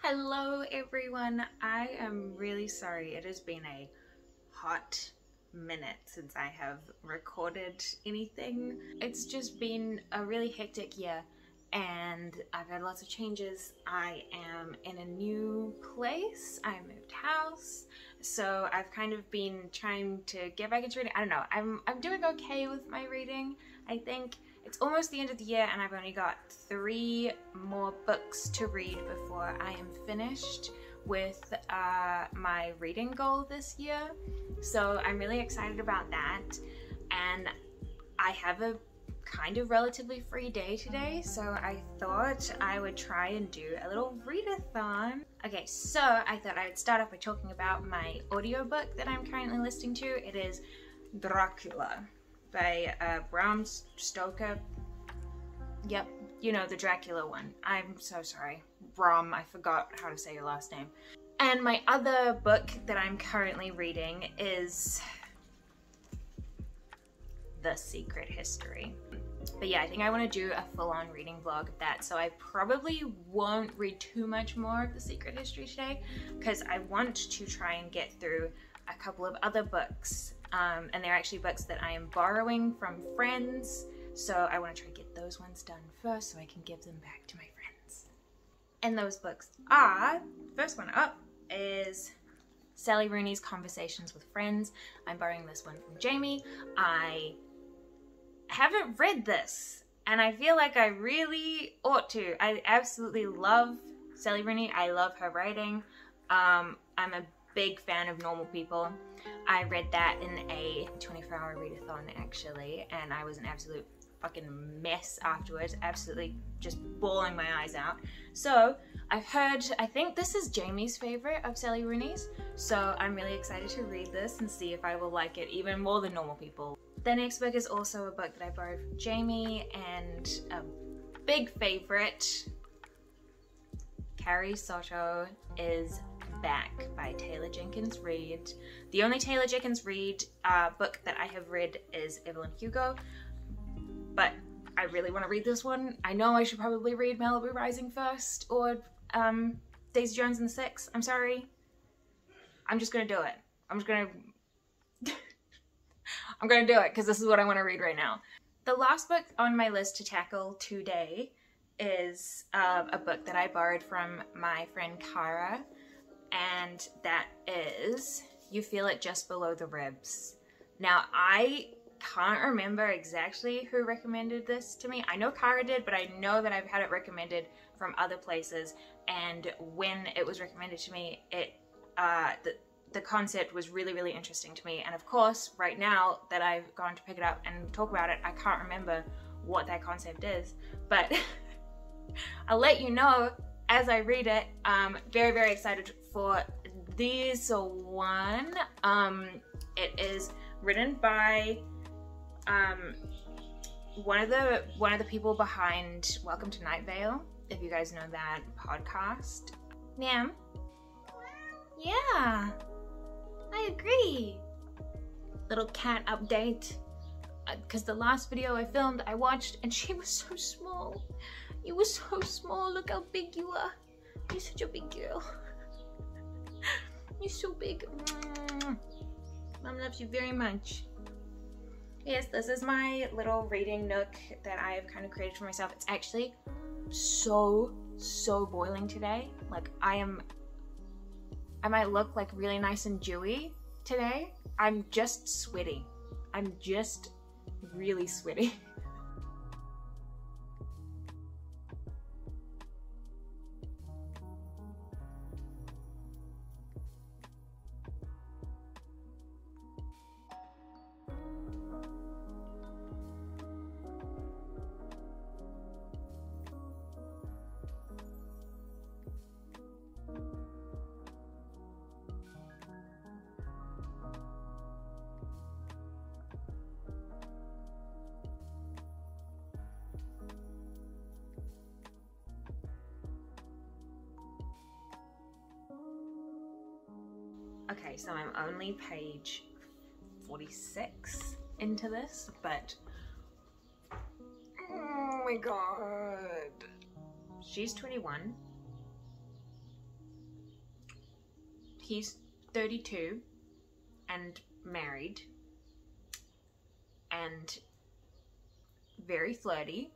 Hello everyone, I am really sorry. It has been a hot minute since I have recorded anything. It's just been a really hectic year and I've had lots of changes. I am in a new place, I moved house, so I've kind of been trying to get back into reading. I don't know, I'm doing okay with my reading. I think it's almost the end of the year and I've only got 3 more books to read before I am finished with my reading goal this year. So I'm really excited about that, and I have a kind of relatively free day today, so I thought I would try and do a little readathon. Okay, so I thought I would start off by talking about my audiobook that I'm currently listening to. It is Dracula by Bram Stoker. Yep, you know, the Dracula one. I'm so sorry. Bram, I forgot how to say your last name. And my other book that I'm currently reading is The Secret History. But yeah, I think I want to do a full-on reading vlog of that, so I probably won't read too much more of The Secret History today because I want to try and get through a couple of other books. And they're actually books that I am borrowing from friends, so I want to try to get those ones done first so I can give them back to my friends. And those books are, first one up is Sally Rooney's Conversations with Friends. I'm borrowing this one from Jamie. I haven't read this and I feel like I really ought to. I absolutely love Sally Rooney. I love her writing. I'm a big fan of Normal People. I read that in a 24-hour readathon actually, and I was an absolute fucking mess afterwards, absolutely just bawling my eyes out. So I've heard, I think this is Jamie's favorite of Sally Rooney's, so I'm really excited to read this and see if I will like it even more than Normal People. The next book is also a book that I borrowed from Jamie and a big favorite. Carrie Soto is Back by Taylor Jenkins Reid. The only Taylor Jenkins Reid book that I have read is Evelyn Hugo, but I really want to read this one. I know I should probably read Malibu Rising first, or Daisy Jones and the Six. I'm sorry. I'm just gonna do it. I'm gonna do it because this is what I want to read right now. The last book on my list to tackle today is a book that I borrowed from my friend Cara, and that is You Feel It Just Below the Ribs. Now, I can't remember exactly who recommended this to me. I know Cara did, but I know that I've had it recommended from other places, and when it was recommended to me, the concept was really, really interesting to me. And of course, right now that I've gone to pick it up and talk about it, I can't remember what that concept is, but I'll let you know as I read it. Very, very excited for this one. It is written by one of the people behind Welcome to Night Vale, if you guys know that podcast. Nam? Yeah, I agree. Little cat update, because the last video I filmed, I watched, and she was so small. You were so small. Look how big you are. You're such a big girl. You're so big. Mom loves you very much. Yes, this is my little reading nook that I have kind of created for myself. It's actually so boiling today. Like I might look like really nice and dewy today. I'm just sweaty. I'm just really sweaty. Okay, so I'm only page 46 into this, but oh my god. She's 21. he's 32 and married and very flirty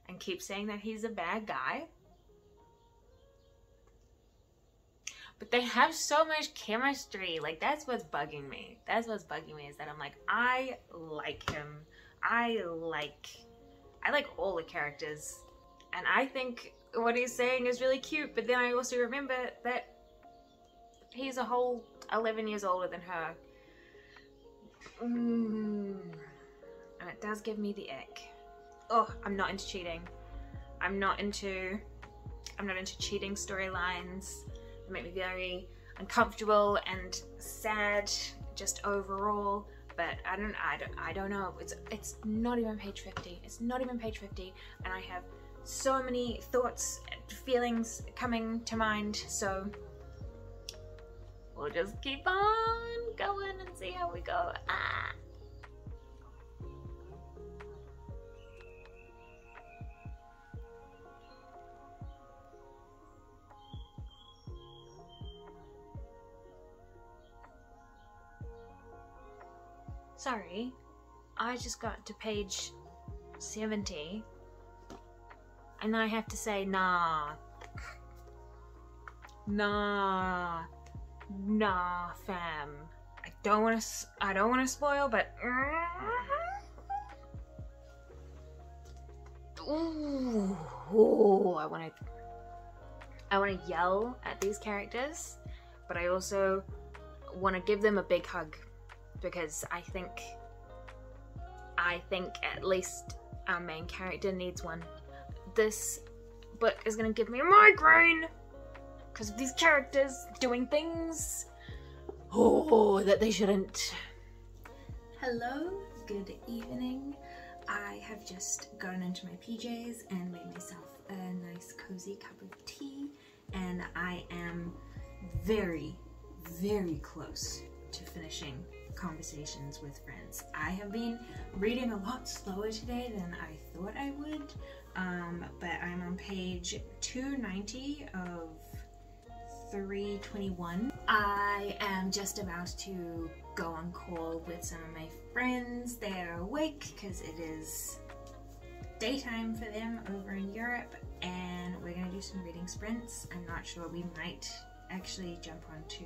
and keeps saying that he's a bad guy. But they have so much chemistry. Like, that's what's bugging me. That's what's bugging me, is that I'm like, I like him. I like all the characters. And I think what he's saying is really cute, but then I also remember that he's a whole 11 years older than her. And it does give me the ick. Oh, I'm not into cheating. I'm not into cheating storylines. They make me very uncomfortable and sad just overall. But I don't know. It's not even page 50. It's not even page 50, and I have so many thoughts and feelings coming to mind, so we'll just keep on going and see how we go. Sorry, I just got to page 70 and I have to say nah, fam. I don't want to spoil, but ooh, I want to yell at these characters, but I also want to give them a big hug, because I think at least our main character needs one. This book is gonna give me a migraine because of these characters doing things that they shouldn't. Hello, good evening. I have just gotten into my PJs and made myself a nice cozy cup of tea, and I am very, very close to finishing Conversations with Friends. I have been reading a lot slower today than I thought I would, but I'm on page 290 of 321. I am just about to go on call with some of my friends. They're awake because it is daytime for them over in Europe, and we're gonna do some reading sprints. I'm not sure, we might actually jump onto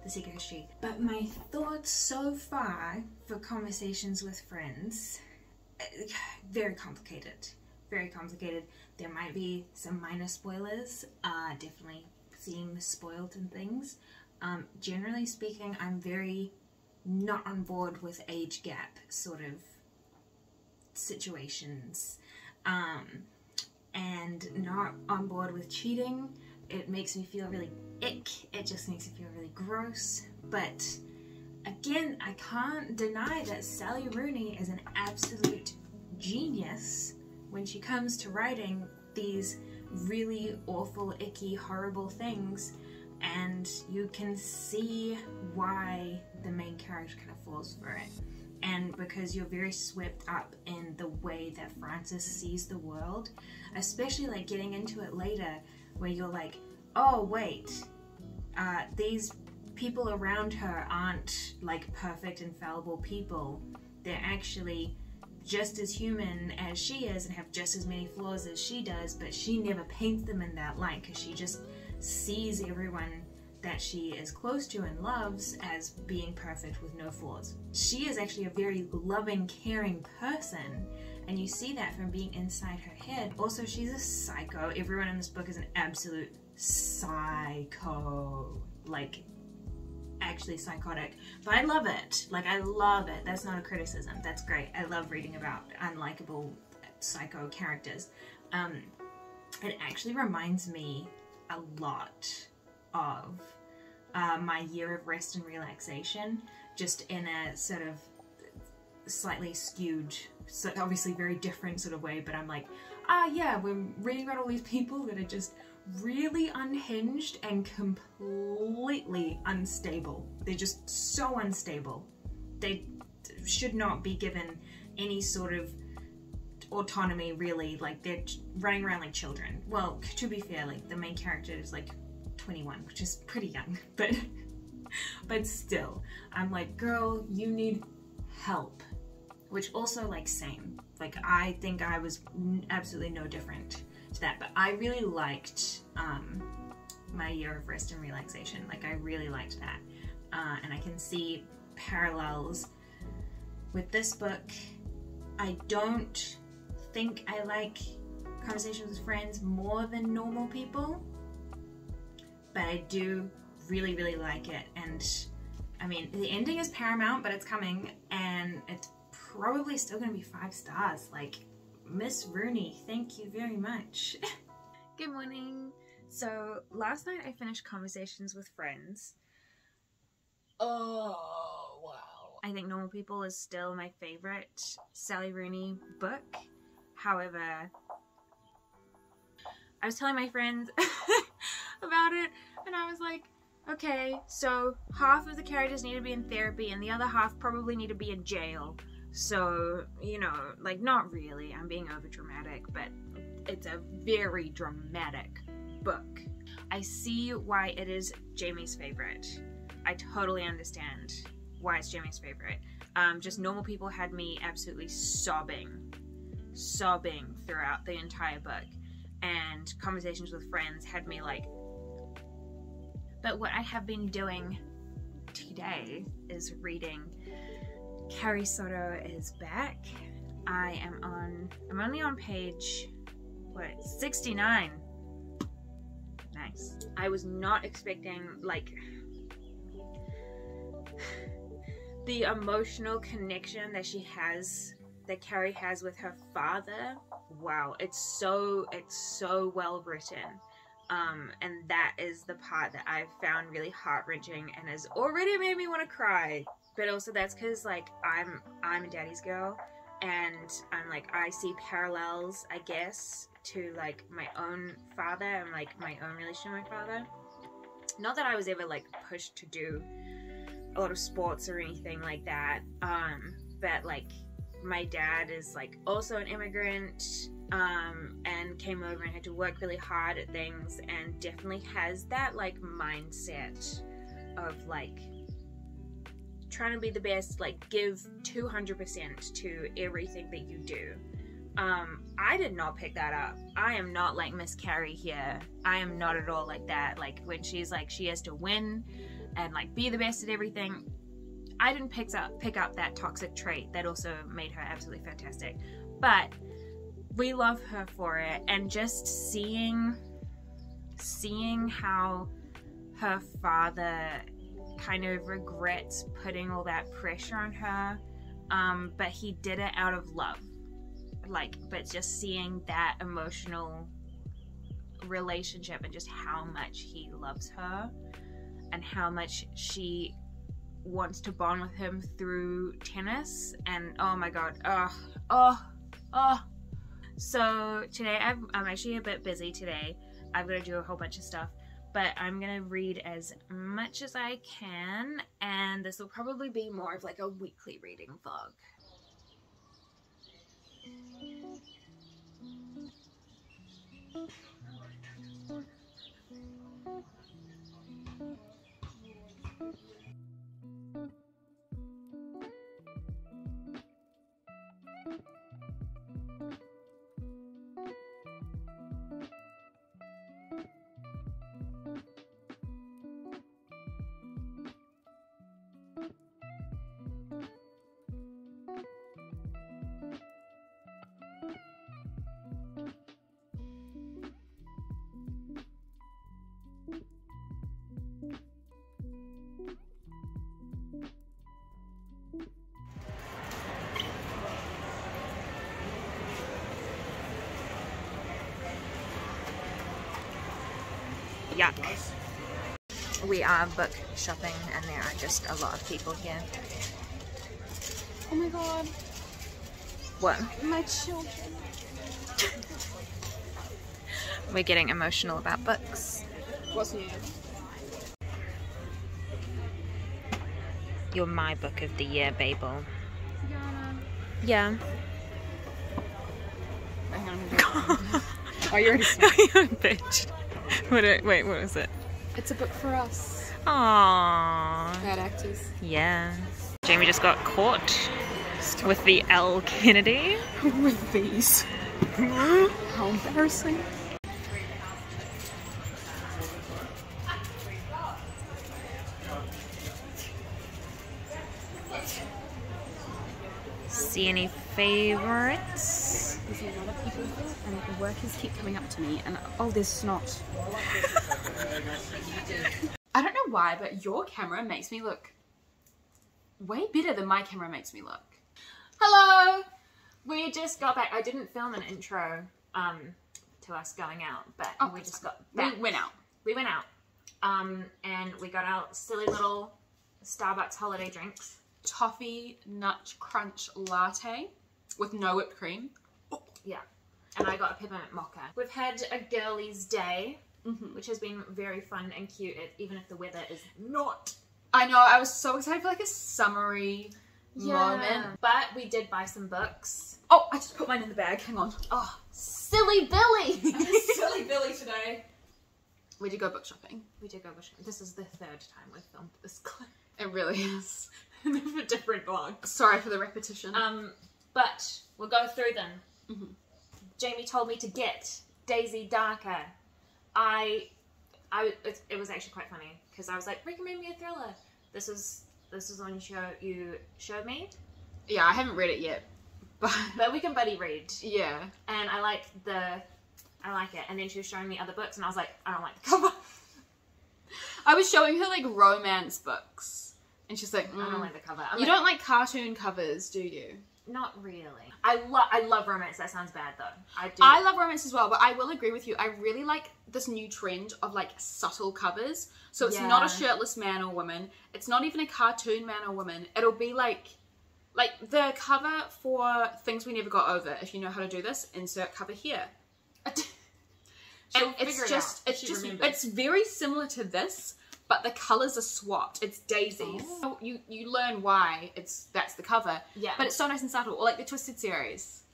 The Secret History. But my thoughts so far for Conversations with Friends, very complicated. Very complicated. There might be some minor spoilers, definitely themes spoiled and things. Generally speaking, I'm very not on board with age gap sort of situations, and not on board with cheating. It makes me feel really ick. It just makes me feel really gross. But again, I can't deny that Sally Rooney is an absolute genius when she comes to writing these really awful, icky, horrible things, and you can see why the main character kind of falls for it. And because you're very swept up in the way that Frances sees the world, especially like getting into it later, where you're like, oh wait, these people around her aren't like perfect, infallible people. They're actually just as human as she is and have just as many flaws as she does, but she never paints them in that light because she just sees everyone that she is close to and loves as being perfect with no flaws. She is actually a very loving, caring person, and you see that from being inside her head. Also, she's a psycho. Everyone in this book is an absolute psycho. Like, actually psychotic. But I love it. Like, I love it. That's not a criticism. That's great. I love reading about unlikable psycho characters. It actually reminds me a lot of my year of rest and relaxation, just in a sort of slightly skewed, so obviously very different sort of way, but I'm like, yeah, we're reading about all these people that are just really unhinged and completely unstable. They're just so unstable. They should not be given any sort of autonomy, really. Like, they're running around like children. Well, to be fair, like, the main character is like 21, which is pretty young, but still, I'm like, girl, you need help. Which also, like, same. Like, I think I was absolutely no different to that, but I really liked my year of rest and relaxation. Like, I really liked that. And I can see parallels with this book. I don't think I like Conversations with Friends more than Normal People, but I do really, really like it. And I mean, the ending is paramount, but it's coming, and it's probably still gonna be 5 stars. Like, Miss Rooney, thank you very much. Good morning. So last night I finished Conversations with Friends. Oh, wow. I think Normal People is still my favorite Sally Rooney book. However, I was telling my friends about it, and I was like, okay, so half of the characters need to be in therapy and the other half probably need to be in jail. So, you know, like, not really, I'm being over dramatic, but it's a very dramatic book. I see why it is Jamie's favorite. I totally understand why it's Jamie's favorite. Just Normal People had me absolutely sobbing throughout the entire book, and Conversations with Friends had me like. But what I have been doing today is reading Carrie Soto Is Back. I'm only on page, what, 69. Nice. I was not expecting, like, the emotional connection that that Carrie has with her father. Wow, it's so well written. And that is the part that I've found really heart-wrenching and has already made me want to cry. But also that's because, like, I'm a daddy's girl, and I'm like, I see parallels, I guess, to, like, my own father and, like, my own relationship with my father. Not that I was ever, like, pushed to do a lot of sports or anything like that, but, like, my dad is, like, also an immigrant, and came over and had to work really hard at things, and definitely has that, like, mindset of, like, trying to be the best, like, give 200% to everything that you do. I did not pick that up. I am not like Miss Carrie here. I am not at all like that. Like, when she's like, she has to win and, like, be the best at everything, I didn't pick up that toxic trait that also made her absolutely fantastic. But we love her for it, and just seeing how her father kind of regrets putting all that pressure on her, but he did it out of love. Like, but just seeing that emotional relationship and just how much he loves her and how much she wants to bond with him through tennis, and oh my god, So today I'm actually a bit busy today. I've got to do a whole bunch of stuff, but I'm gonna read as much as I can, and this will probably be more of like a weekly reading vlog. Yeah. We are book shopping, and there are just a lot of people here. Oh my god. What? My children. We're getting emotional about books. What's new? You're my book of the year, Babel. Yana. Yeah. Oh, you already said it. Bitch. Wait, what was it? It's a book for us. Aww. Bad actors. Yeah. Jamie just got caught with the L. Kennedy. With these. How embarrassing. See any favorites? There's a lot of people here and workers keep coming up to me and oh, there's snot. I don't know why, but your camera makes me look way better than my camera makes me look. Hello! We just got back. I didn't film an intro to us going out, but we just got back. We went out. We went out. And we got our silly little Starbucks holiday drinks. Toffee nut crunch latte with no whipped cream. Yeah. And I got a peppermint mocha. We've had a girlies' day, which has been very fun and cute, even if the weather is not. I know, I was so excited for like a summery moment. But we did buy some books. Oh, I just put mine in the bag. Hang on. Oh, silly Billy! Silly Billy today. We did go book shopping. We did go book shopping. This is the third time we've filmed this clip. It really is. For different vlogs. Sorry for the repetition. But we'll go through them. Jamie told me to get Daisy Darker. It was actually quite funny because I was like, recommend me a thriller. This is the one you showed me. Yeah, I haven't read it yet, but we can buddy read. Yeah, and I like it. And then she was showing me other books, and I was like, I don't like the cover. I was showing her like romance books. And she's like, I don't like the cover. You don't like cartoon covers, do you? Not really. I love romance. That sounds bad though. I do. I love romance as well, but I will agree with you. I really like this new trend of like subtle covers. So it's not a shirtless man or woman. It's not even a cartoon man or woman. It'll be like the cover for Things We Never Got Over. If you know how to do this, insert cover here. And it's very similar to this. But the colours are swapped. It's daisies. Oh. You learn why that's the cover. Yeah. But it's so nice and subtle. Or like the Twisted series.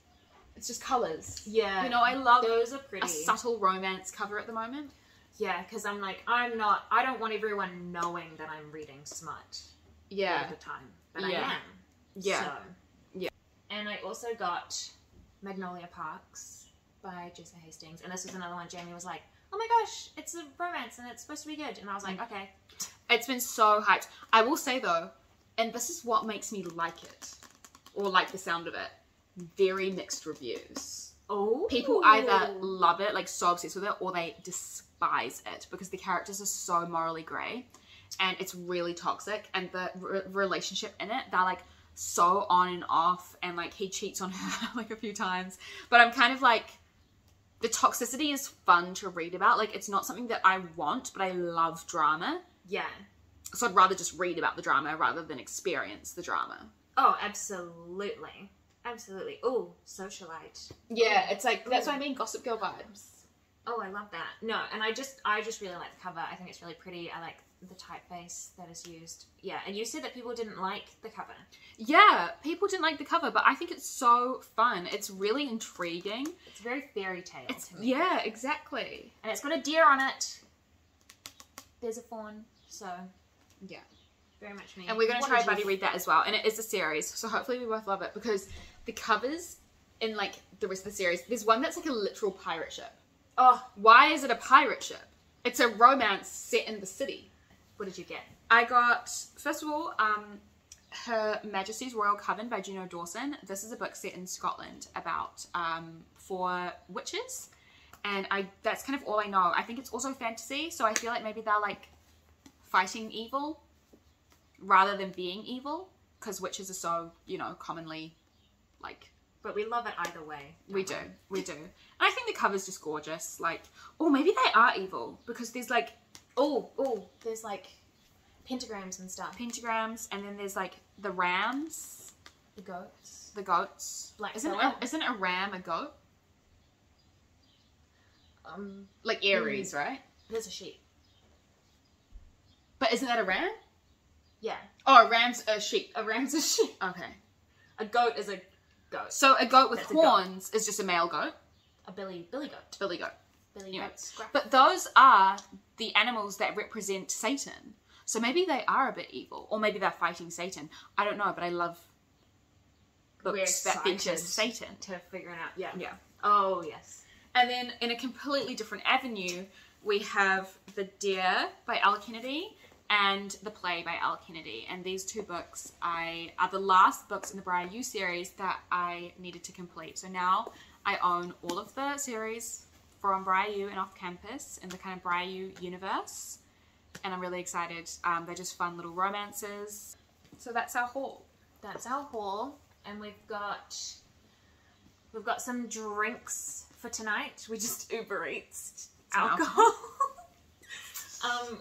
It's just colours. Yeah. You know, I love those are pretty. A subtle romance cover at the moment. Yeah, because I'm like, I don't want everyone knowing that I'm reading smut. Yeah. All the time. But I am. Yeah. So. Yeah. And I also got Magnolia Parks by Jessa Hastings. And this was another one Jamie was like, oh my gosh, it's a romance and it's supposed to be good. And I was like, okay. It's been so hyped. I will say though, and this is what makes me like it, or like the sound of it, very mixed reviews. Oh. People either love it, like so obsessed with it, or they despise it because the characters are so morally grey and it's really toxic, and the relationship in it, they're like so on and off, and like he cheats on her like a few times. But I'm kind of like, the toxicity is fun to read about. Like, it's not something that I want, but I love drama. Yeah. So I'd rather just read about the drama rather than experience the drama. Oh, absolutely. Absolutely. Oh, Socialite. Yeah, it's like, that's what I mean, Gossip Girl vibes. Oh, I love that. No, and I just really like the cover. I think it's really pretty. I like the typeface that is used. Yeah, and you said that people didn't like the cover. Yeah, people didn't like the cover, but I think it's so fun. It's really intriguing. It's very fairy tale to me. Yeah, exactly. And it's got a deer on it. There's a fawn, so yeah. Very much me. And we're going to try buddy read that as well. And it is a series, so hopefully we both love it, because the covers in like the rest of the series, there's one that's like a literal pirate ship. Oh, why is it a pirate ship? It's a romance set in the city. What did you get? I got, first of all, Her Majesty's Royal Coven by Juno Dawson. This is a book set in Scotland about 4 witches. And that's kind of all I know. I think it's also fantasy, so I feel like maybe they're like fighting evil rather than being evil, because witches are so, you know, commonly like... But we love it either way. We do. And I think the cover's just gorgeous. Like, oh, maybe they are evil, because there's like... there's like pentagrams and stuff. Pentagrams, and then there's like the rams. The goats. The goats. Like, isn't a ram a goat? Like Aries, right? There's a sheep. But isn't that a ram? Yeah. Oh, a ram's a sheep. A ram's a sheep. Okay. A goat is a goat. So a goat with horns is just a male goat? A billy goat. Billy goat. Billy Anyway, Goat Scruff. but those are the animals that represent Satan. So maybe they are a bit evil, or maybe they're fighting Satan. I don't know, but I love books that feature Satan. To figure it out. Yeah. Yeah. Oh, yes. And then in a completely different avenue, we have The Deer by Al Kennedy and The Play by Al Kennedy. And these two books are the last books in the Briar U series that I needed to complete. So now I own all of the series from Briar U and Off Campus in the kind of Briar U universe. And I'm really excited. They're just fun little romances. So that's our haul. That's our haul. And we've got some drinks for tonight. We just Uber Eats alcohol.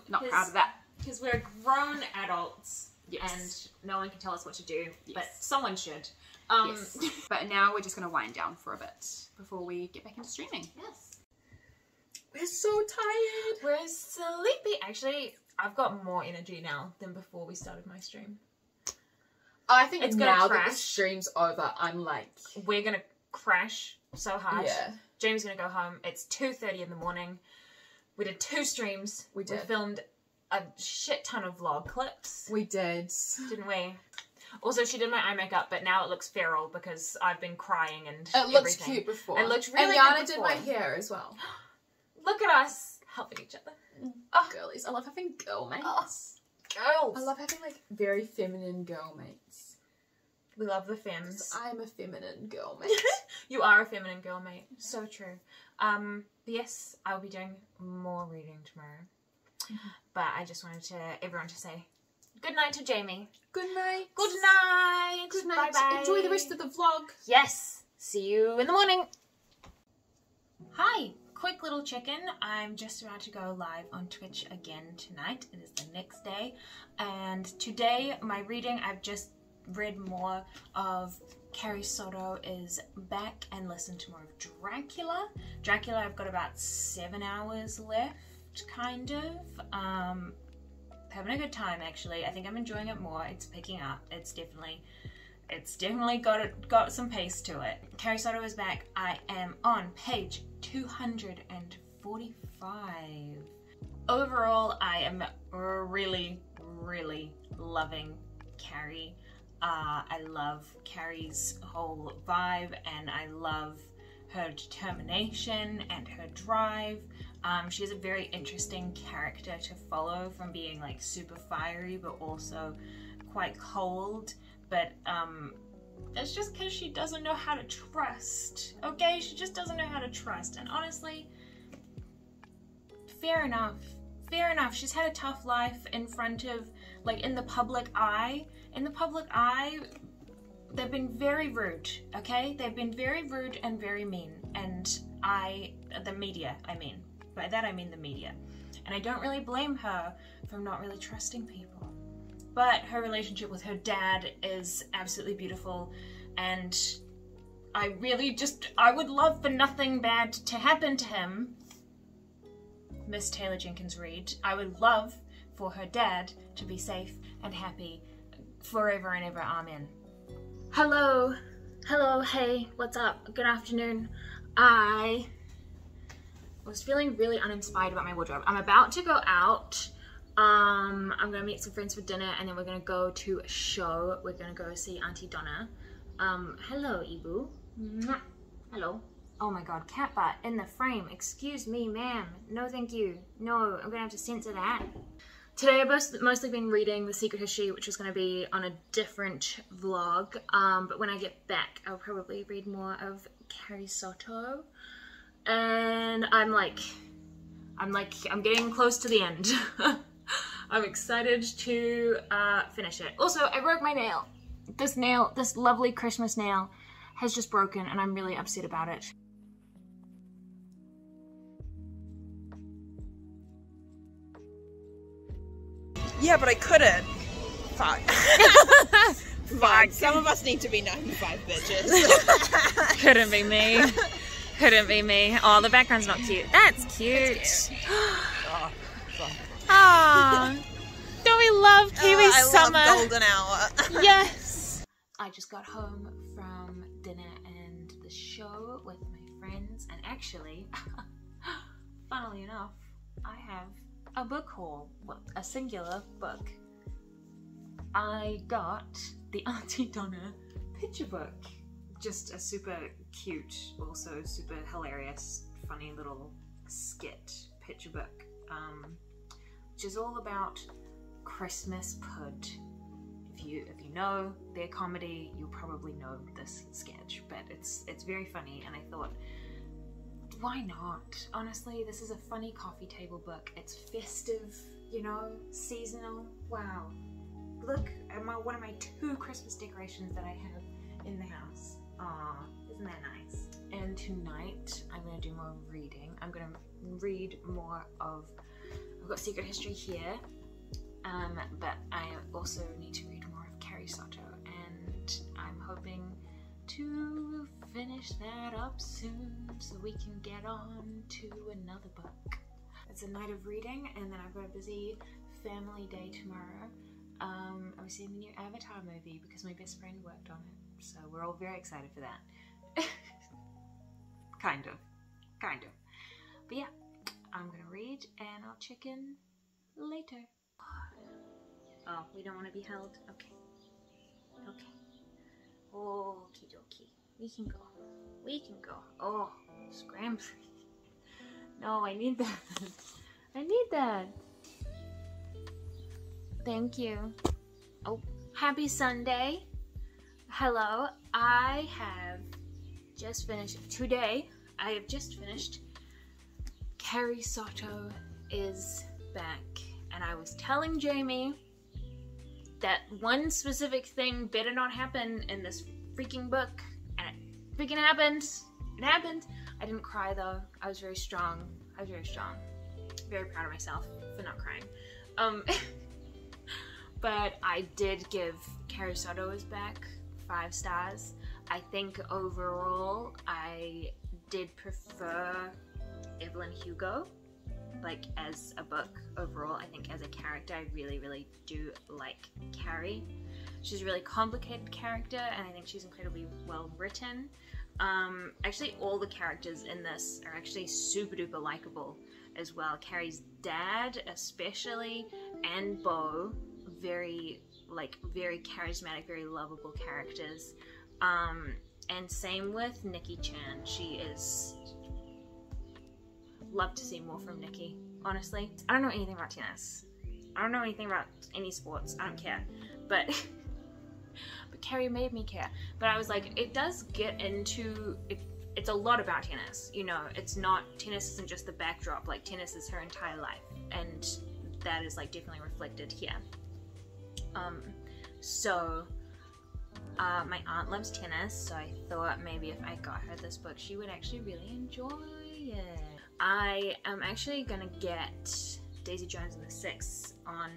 Not proud of that. Because we're grown adults. Yes. And no one can tell us what to do. Yes. But someone should. Yes. But now we're just going to wind down for a bit before we get back into streaming. Yes. We're so tired. We're sleepy. Actually, I've got more energy now than before we started my stream. I think It's gonna now that crash. the stream's over, I'm like... We're going to crash so hard. Yeah. James is going to go home. It's 2:30 in the morning. We did 2 streams. We did. We filmed a shit ton of vlog clips, We did. didn't we? Also, she did my eye makeup, but now it looks feral because I've been crying and It looks everything. cute before. It looked really And Yana good did before. my hair as well. Look at us helping each other. Oh, Girlies. I love having girl mates. girls. I love having like very feminine girl mates. We love the 'Cause femmes. I'm a feminine girl mate. You are a feminine girl, mate. So true. But yes, I'll be doing more reading tomorrow. But I just wanted everyone to say good night to Jamie. Good night. Good night. Good night. Bye-bye. Enjoy the rest of the vlog. Yes. See you in the morning. Hi. Quick little chicken. I'm just about to go live on Twitch again tonight. It is the next day. And today, my reading, I've just read more of Carrie Soto is back and listened to more of Dracula. Dracula, I've got about 7 hours left, kind of. Having a good time, actually. I think I'm enjoying it more. It's picking up. It's definitely got some pace to it. Carrie Soto is back. I am on page 245. Overall, I am really, really loving Carrie. I love Carrie's whole vibe, and I love her determination and her drive. She is a very interesting character to follow, from being like super fiery but also quite cold. But that's just because she doesn't know how to trust. Okay, she just doesn't know how to trust. And honestly, fair enough. Fair enough. She's had a tough life in front of, like, in the public eye. In the public eye, they've been very rude, okay? They've been very rude and very mean. And the media, I mean. By that I mean the media. And I don't really blame her for not really trusting people. But her relationship with her dad is absolutely beautiful. And I would love for nothing bad to happen to him. Miss Taylor Jenkins Reid. I would love for her dad to be safe and happy forever and ever. Amen. Hello. Hello. Hey. What's up? Good afternoon. I was feeling really uninspired about my wardrobe. I'm about to go out. I'm gonna meet some friends for dinner, and then we're gonna go to a show. We're gonna go see Auntie Donna. Hello, Ibu. Mwah. Hello. Oh my god, cat butt in the frame. Excuse me, ma'am. No, thank you. No, I'm gonna have to censor that. Today I've mostly been reading The Secret History, which is gonna be on a different vlog. But when I get back, I'll probably read more of Carrie Soto. And I'm getting close to the end. I'm excited to finish it. Also, I broke my nail. This lovely Christmas nail has just broken, and I'm really upset about it. Yeah, but I couldn't. Fuck. Fuck. Some of us need to be 95 bitches. Couldn't be me. Couldn't be me. Oh, the background's not cute. That's cute. Oh, fuck. Aww. Don't we love Kiwi summer? I love golden hour. Yes. I just got home from dinner and the show with my friends, and actually, funnily enough, I have a book haul, well, a singular book. I got the Auntie Donna picture book. Just a super cute, also super hilarious, funny little skit picture book, which is all about Christmas Pud. If you know their comedy, you'll probably know this sketch, but it's very funny, and I thought, why not? Honestly, this is a funny coffee table book. It's festive, you know, seasonal. Wow. Look at one of my 2 Christmas decorations that I have in the house. Aw, isn't that nice? And tonight, I'm gonna do more reading. I'm gonna read more of, I've got Secret History here, but I also need to read more of Carrie Soto, and I'm hoping to finish that up soon so we can get on to another book. It's a night of reading, and then I've got a busy family day tomorrow. I'm seeing the new Avatar movie because my best friend worked on it, so we're all very excited for that. Kind of. But yeah, I'm gonna read and I'll check in later. Oh, we don't want to be held? Okay. Okie dokie. We can go. Oh, scram. No, I need that. Thank you. Oh, happy Sunday. Hello, I have just finished, today, I have just finished Carrie Soto is Back. And I was telling Jamie that one specific thing better not happen in this freaking book. And it freaking happened. It happened. I didn't cry though. I was very strong. Very proud of myself for not crying. But I did give Carrie Soto is Back 5 stars. I think overall I did prefer Evelyn Hugo, like as a book overall. I think as a character I really do like Carrie. She's a really complicated character and I think she's incredibly well written. Actually all the characters in this are actually super duper likable as well. Carrie's dad especially, and Beau, very charismatic, very lovable characters. And same with Nikki Chan. She is, love to see more from Nikki, honestly. I don't know anything about tennis. I don't know anything about any sports. I don't care. But Carrie made me care. But I was like, it does get into it. It's a lot about tennis, you know. It's not, tennis isn't just the backdrop. Like tennis is her entire life, and that is like definitely reflected here. My aunt loves tennis, so I thought maybe if I got her this book, she would actually really enjoy it. I am actually gonna get Daisy Jones and the Six on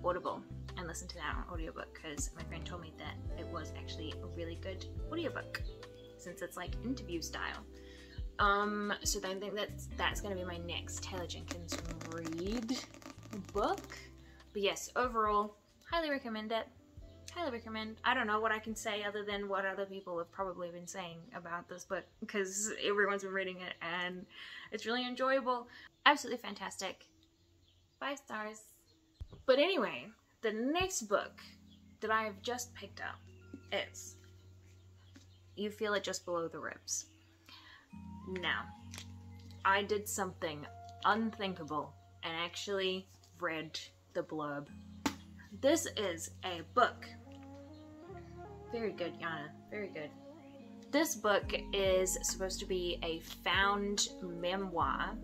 Audible and listen to that on audiobook because my friend told me that it was actually a really good audiobook since it's like interview style. So I think that's gonna be my next Taylor Jenkins read book. But yes, overall, highly recommend it. Highly recommend. I don't know what I can say other than what other people have probably been saying about this book because everyone's been reading it and it's really enjoyable. Absolutely fantastic. 5 stars. But anyway, the next book that I have just picked up is You Feel It Just Below the Ribs. Now, I did something unthinkable and actually read the blurb. This is a book. Very good, Yana. Very good. This book is supposed to be a found memoir.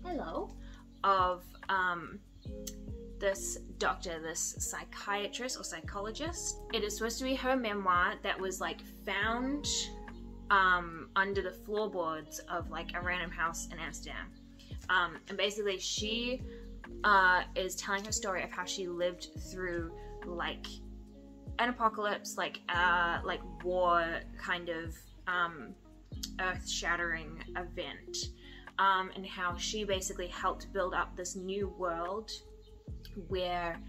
Hello. Of this doctor, this psychiatrist or psychologist. It is supposed to be her memoir that was like found under the floorboards of like a random house in Amsterdam. And basically she is telling her story of how she lived through like an apocalypse, like war kind of earth-shattering event, and how she basically helped build up this new world where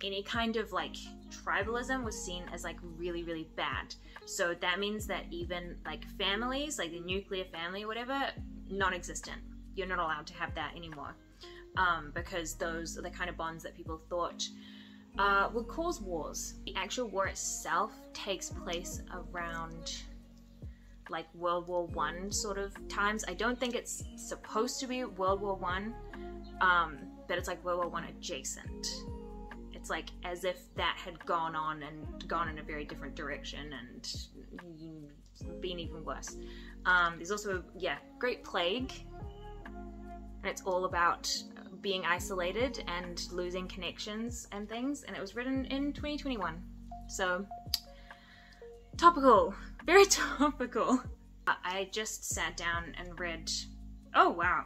any kind of like tribalism was seen as like really bad. So that means that even like families, like the nuclear family or whatever, non-existent. you're not allowed to have that anymore, because those are the kind of bonds that people thought would cause wars. The actual war itself takes place around like World War I sort of times. I don't think it's supposed to be World War I, but it's like World War I adjacent. It's like as if that had gone on and gone in a very different direction and been even worse. There's also, yeah, Great Plague, and it's all about being isolated and losing connections and things, and it was written in 2021. So, topical, very topical. I just sat down and read, oh wow,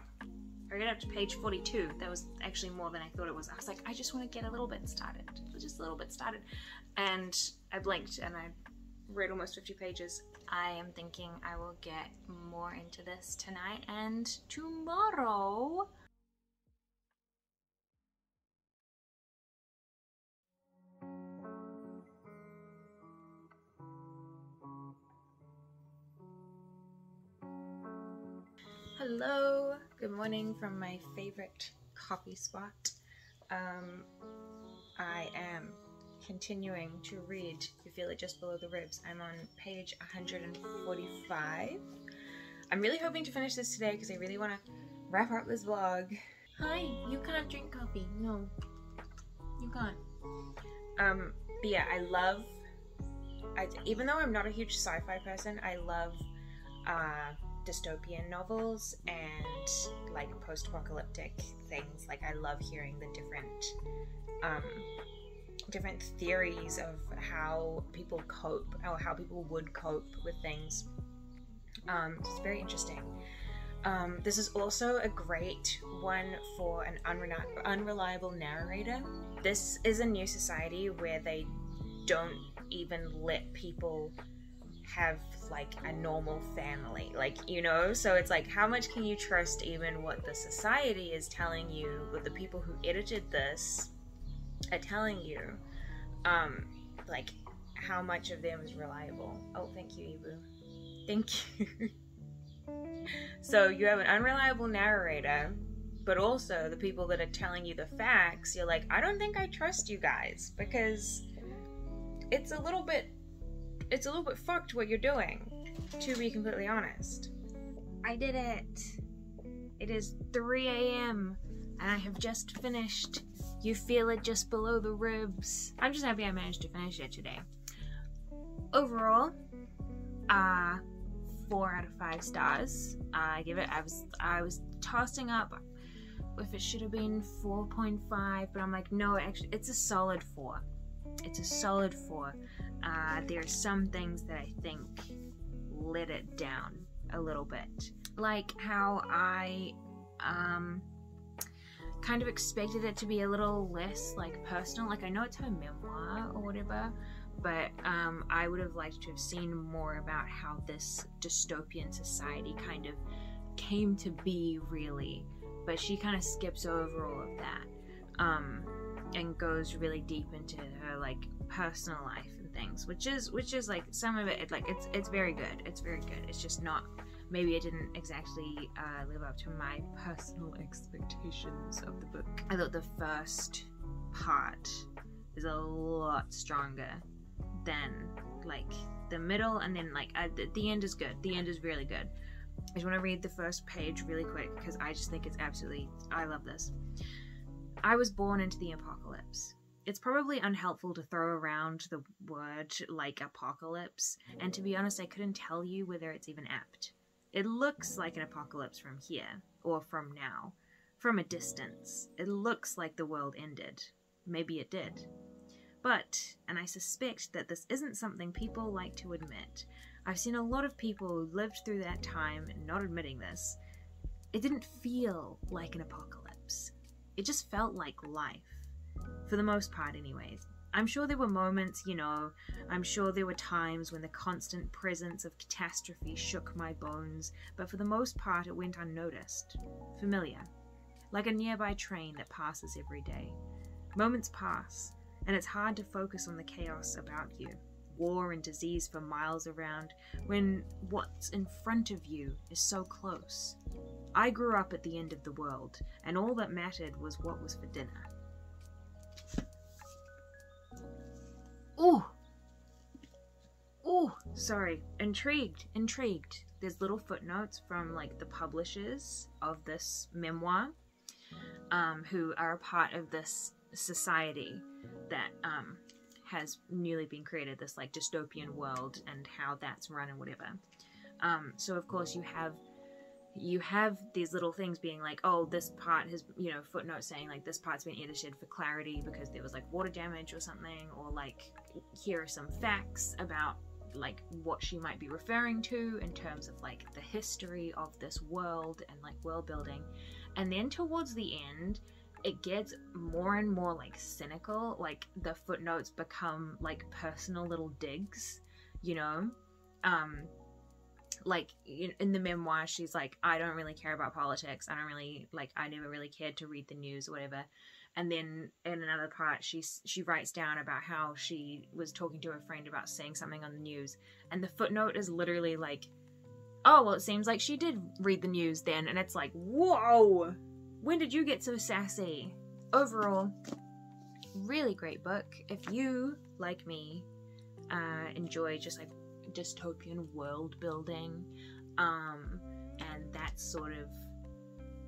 I got up to page 42. That was actually more than I thought it was. I was like, I just want to get a little bit started, just a little bit started. And I blinked and I read almost 50 pages. I am thinking I will get more into this tonight and tomorrow. Hello, good morning from my favorite coffee spot. I am continuing to read You Feel It Just Below the Ribs. I'm on page 145. I'm really hoping to finish this today because I really want to wrap up this vlog. Hi, you can't drink coffee. No, you can't. But yeah, even though I'm not a huge sci-fi person, I love dystopian novels and like post-apocalyptic things. Like I love hearing the different theories of how people cope, or how people would cope with things. It's very interesting. This is also a great one for an unreliable narrator. This is a new society where they don't even let people have like a normal family, like, you know, so it's like, how much can you trust even what the society is telling you, what the people who edited this are telling you, like how much of them is reliable. Oh, thank you, Ibu, thank you. So you have an unreliable narrator, but also the people that are telling you the facts, you're like, I don't think I trust you guys, because it's a little bit fucked what you're doing, to be completely honest. I did it. It is 3 a.m. and I have just finished You Feel It Just Below the Ribs. I'm just happy I managed to finish it today. Overall, 4 out of 5 stars. I give it, I was tossing up if it should have been 4.5, but I'm like, no, actually, it's a solid 4. It's a solid 4. There are some things that I think let it down a little bit. Like how I kind of expected it to be a little less like personal. Like I know it's her memoir or whatever, but I would have liked to have seen more about how this dystopian society kind of came to be, really. But she kind of skips over all of that and goes really deep into her like personal life and things, which is like some of it, like it's very good. It's very good. It's just not, maybe it didn't exactly live up to my personal expectations of the book. I thought the first part is a lot stronger than like the middle, and then like the end is good. The end is really good. I just want to read the first page really quick because I just think it's absolutely, I love this. I was born into the apocalypse. It's probably unhelpful to throw around the word like apocalypse, and to be honest, I couldn't tell you whether it's even apt. It looks like an apocalypse from here, or from now. From a distance, it looks like the world ended. Maybe it did. But, and I suspect that this isn't something people like to admit, I've seen a lot of people who lived through that time not admitting this. It didn't feel like an apocalypse. It just felt like life. For the most part, anyways. I'm sure there were moments, you know, I'm sure there were times when the constant presence of catastrophe shook my bones, but for the most part it went unnoticed. Familiar. Like a nearby train that passes every day. Moments pass, and it's hard to focus on the chaos about you. War and disease for miles around, when what's in front of you is so close. I grew up at the end of the world, and all that mattered was what was for dinner. Ooh! Ooh, sorry. Intrigued. There's little footnotes from, like, the publishers of this memoir, who are a part of this society that, has newly been created, this, like, dystopian world, and how that's run and whatever. So, of course, you have these little things being like, oh, this part has, you know, footnotes saying, like, this part's been edited for clarity because there was, like, water damage or something, or, like, here are some facts about, like, what she might be referring to in terms of, like, the history of this world and, like, world building. And then towards the end, it gets more and more, like, cynical. Like, the footnotes become, like, personal little digs, you know? Like, in the memoir, she's like, I don't really care about politics. I never really cared to read the news or whatever. And then in another part, she writes down about how she was talking to a friend about saying something on the news. And the footnote is literally like, oh, well, it seems like she did read the news then. And it's like, whoa, when did you get so sassy? Overall, really great book. If you, like me, enjoy just, like, dystopian world building, and that sort of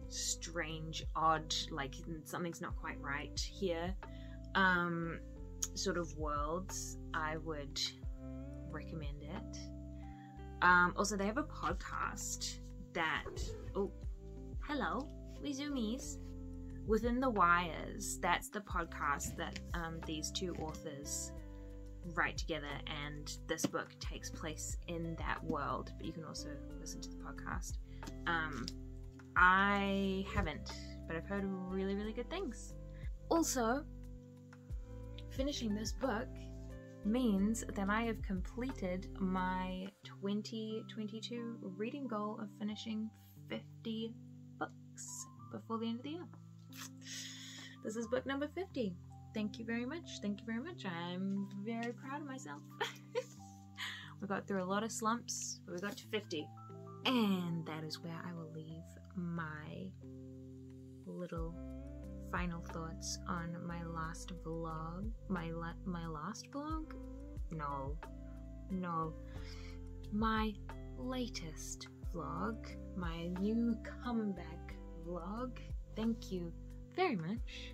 strange, odd, like, something's not quite right here, sort of worlds, I would recommend it. Also, they have a podcast that, oh, hello, we zoomies. Within the Wires, that's the podcast that these two authors write together, and this book takes place in that world, but you can also listen to the podcast. I haven't, but I've heard really, really good things. Also, finishing this book means that I have completed my 2022 reading goal of finishing 50 books before the end of the year. This is book number 50. Thank you very much. Thank you very much. I'm very proud of myself. We got through a lot of slumps, but we got to 50. And that is where I will leave my little final thoughts on my last vlog. My last vlog? No. My latest vlog. My new comeback vlog. Thank you very much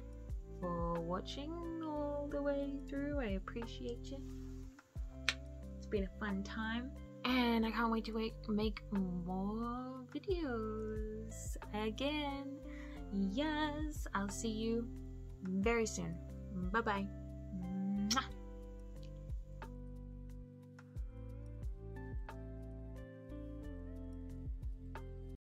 for watching all the way through. I appreciate you. It's been a fun time, and I can't wait to make more videos again. Yes, I'll see you very soon. Bye bye.